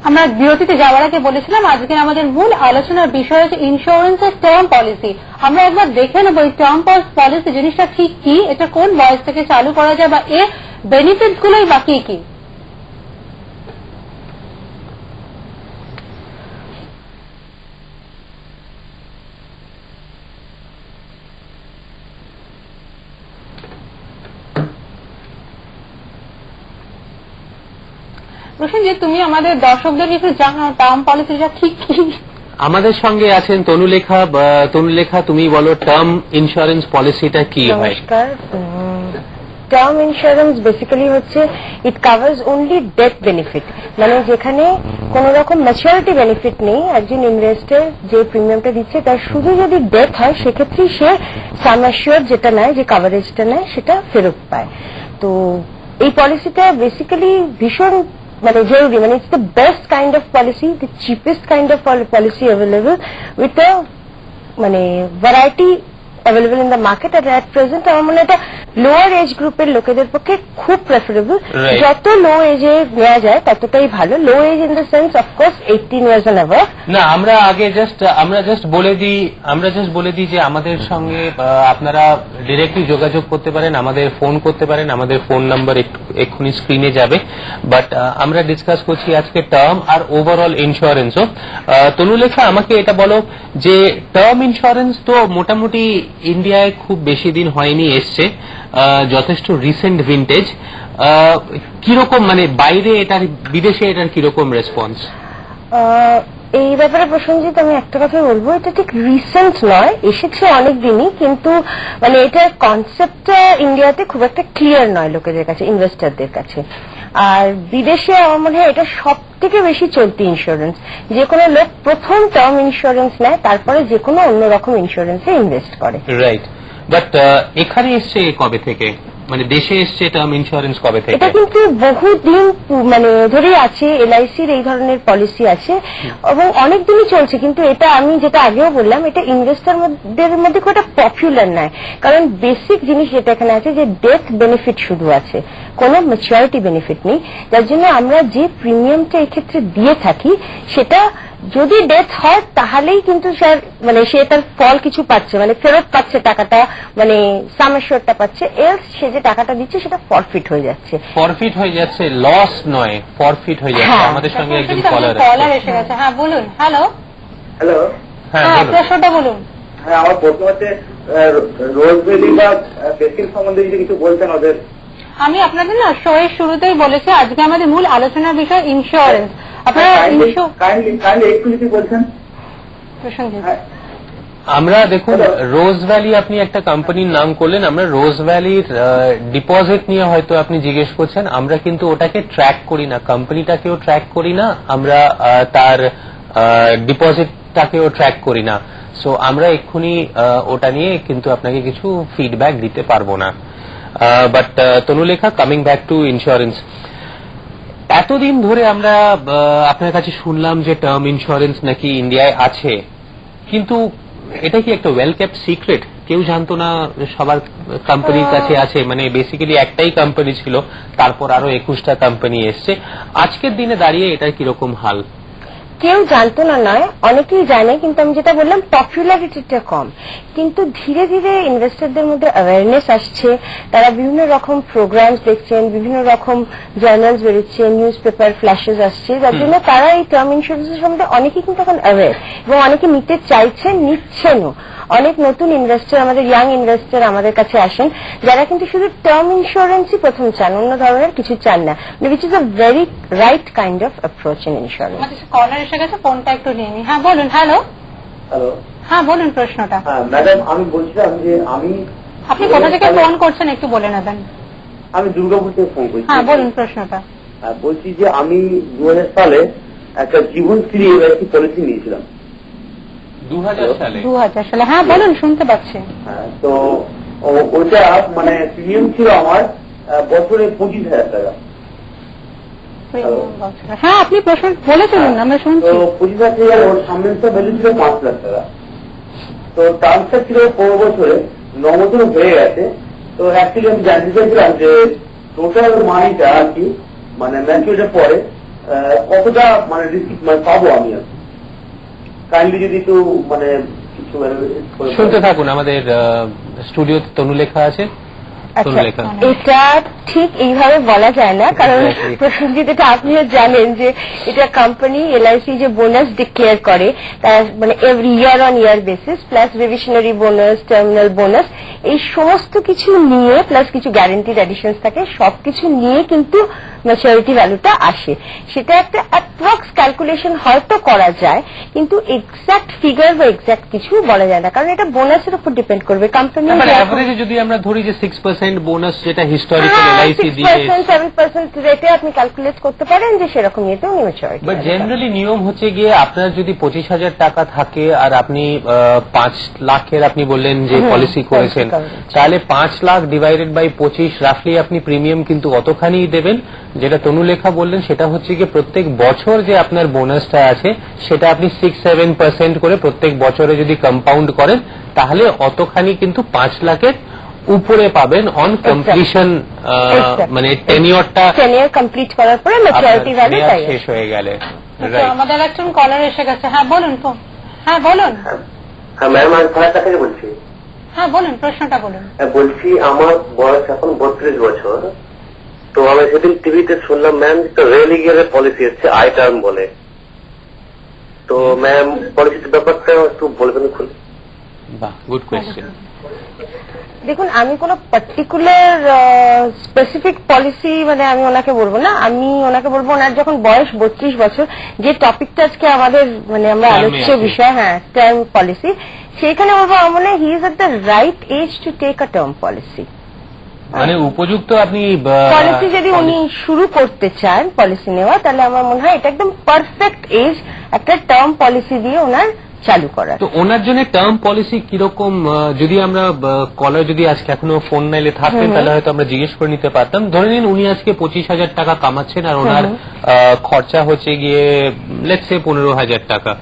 আমরা বিরতিতে যাওয়ার আগে বলেছিলাম আজকে আমাদের মূল আলোচনার বিষয় হচ্ছে ইন্স্যুরেন্সের টার্ম পলিসি। আমরা একবার দেখে নেব এই টার্ম পলিসি জিনিসটা ঠিক কি, এটা কোন বয়স থেকে চালু করা যায় বা এর বেনিফিটস গুলোই বা কি কি। প্রসেনজিৎ, তুমি আমাদের দর্শকদের একটু জানাও টার্ম পলিসিটা ঠিক কি। আমাদের সঙ্গে আছেন তনুলেখা। তনুলেখা, তুমি বলো টার্ম ইন্স্যুরেন্স পলিসিটা কি হয়? নমস্কার। টার্ম ইন্স্যুরেন্স বেসিক্যালি হচ্ছে ইট কাভার্স অনলি ডেথ বেনিফিট, মানে যেখানে কোন রকম ম্যাচুরিটি বেনিফিট নেই। একজন ইনভেস্টর যে প্রিমিয়ামটা দিচ্ছে তার শুধু যদি ডেথ হয় সেক্ষেত্রে সে সাম অ্যাসিওর যেটা নেয়, যে কাভারেজটা নেয়, সেটা ফেরত পায়। তো এই পলিসিটা বেসিক্যালি ভীষণ মানে জরুরি, মানে it's the best kind of policy, the cheapest kind of policy available with a মানে variety available in the market. আর অ্যাট প্রেজেন্ট আমার মনে হয় এটা লোয়ার এজ গ্রুপের লোকেদের পক্ষে খুব প্রেফারেবল। যত লো এজে নেওয়া যায় ততটাই ভালো। Low age in the sense of course 18 years and above না। আমরা জাস্ট বলে দিই যে আমাদের সঙ্গে আপনারা ডিরেক্টলি যোগাযোগ করতে পারেন, আমাদের ফোন করতে পারেন। আমাদের ফোন নাম্বার এক্ষুনি স্ক্রিনে যাবে। বাট আমরা ডিসকাস করছি আজকে টার্ম আর ওভারঅল ইন্স্যুরেন্সও। তনুলেখা, আমাকে এটা বলো যে টার্ম ইন্স্যুরেন্স তো মোটামুটি ইন্ডিয়ায় খুব বেশি দিন হয়নি এসছে, যথেষ্ট রিসেন্ট ভিন্টেজ। কিরকম মানে বাইরে এটার, বিদেশে এটার কিরকম রেসপন্স? এই ব্যাপারে প্রসেনজিৎ আমি একটা কথা বলবো, এটা ঠিক রিসেন্ট নয়, এসেছে অনেক দিনই, কিন্তু মানে এটার কনসেপ্টটা ইন্ডিয়াতে খুব একটা ক্লিয়ার নয় লোকেদের কাছে, ইনভেস্টরদের কাছে। আর বিদেশে আমার মনে হয় এটা সব থেকে বেশি চলতি ইন্স্যুরেন্স। যে কোনো লোক প্রথম টার্ম ইন্স্যুরেন্স নেয়, তারপরে যে কোনো অন্যরকম ইন্স্যুরেন্সে ইনভেস্ট করে। রাইট। বাট এখানে এসছে কবে থেকে, মানে দেশে এসছে টার্ম ইন্স্যুরেন্স কবে থেকে? এটা কিন্তু বহুদিন মানে ধরেই আছে, এলআইসির এই ধরনের পলিসি আছে এবং অনেক দিনই চলছে। কিন্তু এটা আমি যেটা আগেও বললাম, এটা ইনভেস্টরদের মধ্যে খুব একটা পপুলার নয়, কারণ বেসিক জিনিস যেটা এখানে আছে যে ডেথ বেনিফিট শুধু আছে, কোনো ম্যাচুরিটি বেনিফিট নেই। যার জন্য আমরা যে প্রিমিয়ামটা এক্ষেত্রে দিয়ে থাকি সেটা যদি ডেথ হয় তাহলেই কিন্তু স্যার মানে সে তার ফল কিছু পাচ্ছে, মানে ফেরত পাচ্ছে টাকাটা, মানে সাম অ্যাসিওরটা পাচ্ছে। এর সে যে টাকাটা দিচ্ছে সেটা ফরফিট হয়ে যাচ্ছে, লস নয়, ফরফিট হয়ে যাচ্ছে। আমাদের সঙ্গে একজন কলার এসে গেছে। হ্যাঁ বলুন। Hello hello. হ্যাঁ, প্রশ্নটা বলুন। হ্যাঁ, আমার প্রশ্ন হচ্ছে রোজভ্যালি বা বেসিক সম্বন্ধে যদি কিছু বলতেন ওদের। আমি আপনাদের না শো এর শুরুতেই বলেছি আজকে আমাদের মূল আলোচনার বিষয় ইন্স্যুরেন্স। আপনারা কাইন্ডলি একটু যদি বলছেন। আমরা দেখুন, রোজ ভ্যালি আপনি একটা কোম্পানির নাম করলেন, আমরা রোজ ভ্যালির ডিপোজিট নিয়ে হয়তো আপনি জিজ্ঞেস করছেন। আমরা কিন্তু ওটাকে ট্র্যাক করি না, কোম্পানিটাকেও ট্র্যাক করি না, আমরা তার ডিপোজিটটাকেও ট্র্যাক করি না। সো আমরা এক্ষুনি ওটা নিয়ে কিন্তু আপনাকে কিছু ফিডব্যাক দিতে পারবো না। But Tanulekha, coming back to insurance, এতদিন ধরে আমরা আপনার কাছে শুনলাম যে টার্ম ইন্স্যুরেন্স নাকি ইন্ডিয়ায় আছে, কিন্তু এটা কি একটা ওয়েল কেপ্ট সিক্রেট? কেউ জানতো না, সবার কোম্পানির কাছে আছে। মানে বেসিক্যালি একটাই কোম্পানি ছিল, তারপর আরো 21টা কোম্পানি এসছে। আজকের দিনে দাঁড়িয়ে এটার কিরকম হাল? কেউ জানতো না নয়, অনেকেই জানে, কিন্তু আমি যেটা বললাম পপুলারিটিটা কম। কিন্তু ধীরে ধীরে ইনভেস্টরদের মধ্যে অ্যাওয়ারনেস আসছে, তারা বিভিন্ন রকম প্রোগ্রামস দেখছেন, বিভিন্ন রকম জার্নালস বেরোচ্ছে, নিউজ পেপার ফ্ল্যাশেস আসছে, যার জন্য তারা এই টার্ম ইন্স্যুরেন্সের সম্বন্ধে অনেকেই কিন্তু এখন অ্যাওয়ার এবং অনেকে নিতে চাইছেন, নিচ্ছেনও। অনেক নতুন ইনভেস্টর, আমাদের ইয়াং ইনভেস্টর আমাদের কাছে আসেন, যারা কিন্তু শুধু টার্ম ইন্স্যুরেন্সই প্রথম চান, অন্য ধরনের কিছু চান না, which is a very right kind of approach in insurance. Caller এসে গেছে, ফোনটা একটু নিয়ে নি। হ্যাঁ বলুন। Hello hello. হ্যাঁ বলুন প্রশ্নটা। হ্যাঁ ম্যাডাম, আমি বলছিলাম যে আপনি কোথা থেকে ফোন করছেন একটু বলে নেবেন। আমি দুর্গাপুর থেকে ফোন করছি। হ্যাঁ বলুন প্রশ্নটা। বলছি যে আমি 2000 সালে একটা জীবনশ্রী একটি পলিসি নিয়েছিলাম। 2000 সালে? হ্যাঁ বলুন, শুনতে পাচ্ছি। হ্যাঁ, তো ওটা মানে প্রিমিয়াম ছিল আমার বছরে 25,000 টাকা। হ্যাঁ আপনি প্রশ্ন বলে চলুন, আমরা শুনছি। তো 25,000 টাকা, ওর সামনেটা ভ্যালু ছিল 5 লাখ টাকা। তো টার্মসটা ছিল 15 বছরে, 9 বছর হয়ে গেছে। তো অ্যাকচুয়ালি আমি জানতে চাইছিলাম যে টোটাল মানিটা আর কি, মানে ম্যাচুরিটির পরে কতটা মানে রিসিপ্ট মানে পাবো আমি? কাইন্ডলি যদি একটু মানে কিছু শুনতে থাকুন, আমাদের স্টুডিওতে তনুলেখা আছে। তনুলেখা, এটা ঠিক এইভাবে বলা যায় না, কারণ Exactly. প্রসেনজিৎ এটা আপনিও জানেন যে এটা কোম্পানি এলআইসি যে বোনাস ডিক্লেয়ার করে তার মানে every year on year basis, plus reversionary bonus, terminal bonus, এই সমস্ত কিছু নিয়ে প্লাস কিছু গ্যারান্টিড অ্যাডিশনস থাকে, সবকিছু নিয়ে কিন্তু ম্যাচুরিটি ভ্যালুটা আসে। সেটা একটা অ্যাপ্রক্স ক্যালকুলেশন হয়তো করা যায়, কিন্তু এক্সাক্ট ফিগার বা এক্সাক্ট কিছু বলা যায় না, কারণ এটা বোনাসের উপর ডিপেন্ড করবে। কোম্পানি অ্যাভারেজে যদি আমরা ধরি যে 6% বোনাস যেটা হিস্টোরিক্যাল এলআইসি দিয়ে 7% রেটে আপনি ক্যালকুলেট করতে পারেন যে সেরকম ইয়েতেও ম্যাচুরিটি। বাট জেনারেলি নিয়ম হচ্ছে গিয়ে আপনার যদি 25,000 টাকা থাকে আর আপনি 5 লাখের আপনি বললেন যে পলিসি করেছেন, তাহলে 5 লাখ ডিভাইডেড বাই 25 রাফলি আপনি প্রিমিয়াম কিন্তু অতখানি দেবেন। যেটা তনুলেখা বললেন সেটা হচ্ছে কি প্রত্যেক বছর যে আপনার বোনাসটা আছে সেটা আপনি 6-7% করে প্রত্যেক বছরে যদি কম্পাউন্ড করেন তাহলে অতখানি কিন্তু 5 লাখের উপরে পাবেন অন কমপ্লিশন, মানে টেনিয়র কমপ্লিট করার পরে ম্যাচুরিটি ভ্যালু তাই শেষ হয়ে গেলে। আচ্ছা, আমাদের একজন কলার এসে গেছে। হ্যাঁ বলুন তো। হ্যাঁ বলুন। হ্যাঁ ম্যাম, আমি ফারাক্কা থেকে বলছি। হ্যাঁ বলুন, প্রশ্নটা বলুন। বলছি আমার বয়স এখন 32 বছর। তো আমি সেদিন টিভিতে শুনলাম ম্যাম একটা রেলিগের পলিসি হচ্ছে আই টার্ম বলে। তো ম্যাম পলিসির ব্যাপারটা একটু বলবেন খুলে? বাহ, গুড কোয়েশ্চেন। দেখুন, আমি কোনো পার্টিকুলার স্পেসিফিক পলিসি মানে আমি ওনাকে বলবো না, আমি ওনাকে বলবো ওনার যখন বয়স 32 বছর, যে টপিকটা আজকে আমাদের মানে আমরা আলোচ্য বিষয়, হ্যাঁ টার্ম পলিসি, সেখানে বলবো আমার মনে হয় he is at the right age to take a term policy. মানে উপযুক্ত আপনি পলিসি যদি উনি শুরু করতে চান পলিসি নেওয়া, তাহলে আমার মনে হয় এটা একদম পারফেক্ট এজ একটা টার্ম পলিসি দিয়ে ওনার চালু করার। তো ওনার জন্য টার্ম পলিসি কিরকম, যদি আমরা কলার যদি আজকে এখনো ফোন নাইলে থাকতেন তাহলে হয়তো আমরা জিজ্ঞেস করে নিতে পারতাম। ধরে নিন উনি আজকে 25,000 টাকা কামাচ্ছেন আর ওনার খরচা হচ্ছে গিয়ে লেটস সে 15,000 টাকা,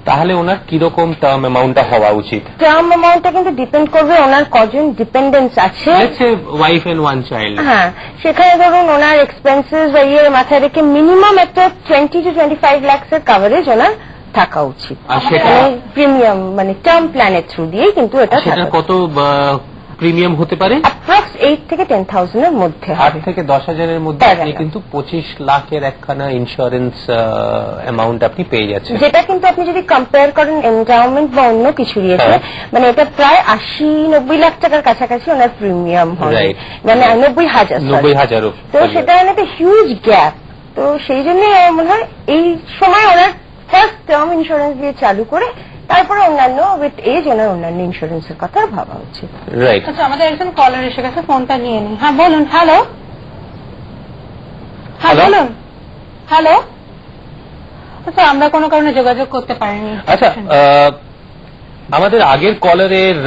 তাহলে ওনার কিরকম টার্ম অ্যামাউন্টটা হওয়া উচিত? টার্ম অ্যামাউন্টটা কিন্তু ডিপেন্ড করবে ওনার কজন ডিপেন্ডেন্টস আছে। Let's say wife and one child. হ্যাঁ, সেখানে ধরুন ওনার এক্সপেন্সেস বা ইয়ে মাথায় রেখে মিনিমাম একটা 20 to 25 লাখস এর কভারেজ ওনার থাকা উচিত। আর সেটা প্রিমিয়াম মানে টার্ম প্ল্যানের থ্রু দিয়ে কিন্তু এটা সেটা কত প্রিমিয়াম হতে পারে? অ্যাপ্রক্স 8 থেকে 10,000 এর মধ্যে 8 থেকে 10,000 এর মধ্যে আপনি কিন্তু 25 লাখের একখানা ইন্স্যুরেন্স অ্যামাউন্ট আপনি পেয়ে যাচ্ছেন, যেটা কিন্তু আপনি যদি কম্পেয়ার করেন এন্ডাউমেন্ট বা অন্য কিছু দিয়েছে, মানে এটা প্রায় 80-90 লাখ টাকার কাছাকাছি ওনার প্রিমিয়াম হবে, মানে 90,000। তো সেটা একটা হিউজ গ্যাপ। তো সেই জন্য আমার মনে হয় এই সময় ওনার ফার্স্ট টার্ম ইন্স্যুরেন্স দিয়ে চালু করে তারপরে অন্যান্য উইথ এজ ওনার অন্যান্য ইন্স্যুরেন্সের কথা ভাবা উচিত। রাইট। আচ্ছা, আমাদের একজন কলার এসে গেছে, ফোনটা নিয়ে নিই। হ্যাঁ বলুন। হ্যালো। হ্যাঁ বলুন। হ্যালো। আচ্ছা, আমরা কোনো কারণে যোগাযোগ করতে পারিনি। আচ্ছা, আমাদের আগের কলারের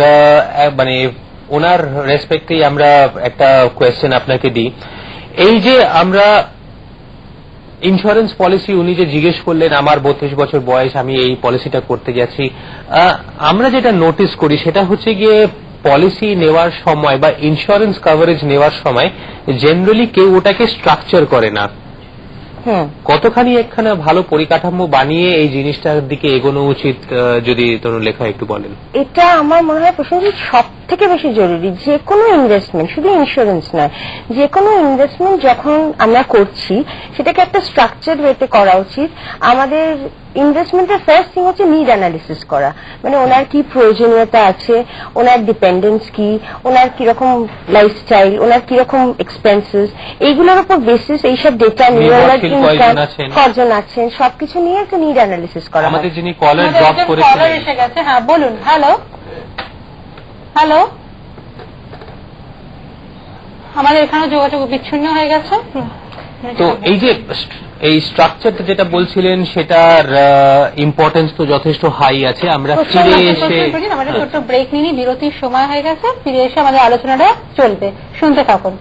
মানে ওনার রেসপেক্টেই আমরা একটা কোয়েশ্চেন আপনাকে দিই। এই যে আমরা ইন্স্যুরেন্স পলিসি উনি যে জিজ্ঞেস করলেন আমার 32 বছর বয়স, আমি এই পলিসিটা করতে যাচ্ছি, আমরা যেটা নোটিস করি সেটা হচ্ছে গিয়ে পলিসি নেওয়ার সময় বা ইন্স্যুরেন্স কভারেজ নেওয়ার সময় জেনারেলি কেউ ওটাকে স্ট্রাকচার করে না। কতখানি একখানা ভালো পরিকাঠামো বানিয়ে এই জিনিসটার দিকে এগোনো উচিত, যদি তনুলেখা একটু বলেন। এটা আমার মনে হয় প্রসেনজিৎ সব থেকে বেশি জরুরি। যে কোনো ইনভেস্টমেন্ট, শুধু ইন্স্যুরেন্স নয়, যে কোনো ইনভেস্টমেন্ট যখন আমরা করছি সেটাকে একটা স্ট্রাকচার ওয়েতে করা উচিত। আমাদের ইনভেস্টমেন্টের ফার্স্ট থিং হচ্ছে নিড অ্যানালিসিস করা, মানে ওনার কি প্রয়োজনীয়তা আছে, ওনার ডিপেন্ডেন্স কি, ওনার কিরকম লাইফস্টাইল, ওনার কিরকম এক্সপেন্সেস, এইগুলোর উপর বেসিস এইসব ডেটা নিয়ে ওনার ইনকাম কজন আছেন সবকিছু নিয়ে একটা নিড অ্যানালিসিস করা। আমাদের যিনি কলার জব করেছেন এসে গেছে। হ্যাঁ বলুন। হ্যালো। হ্যালো। আমাদের এখানে যোগাযোগ বিচ্ছিন্ন হয়ে গেছে। তো এই যে এই স্ট্রাকচারটা যেটা বলছিলেন সেটার ইম্পর্টেন্স তো যথেষ্ট হাই আছে। আমরা ফিরে এসে আমাদের ছোট্ট ব্রেক নিয়ে বিরতির সময় হয়ে গেছে, ফিরে এসে আমাদের আলোচনাটা চলবে, শুনতে থাকুন।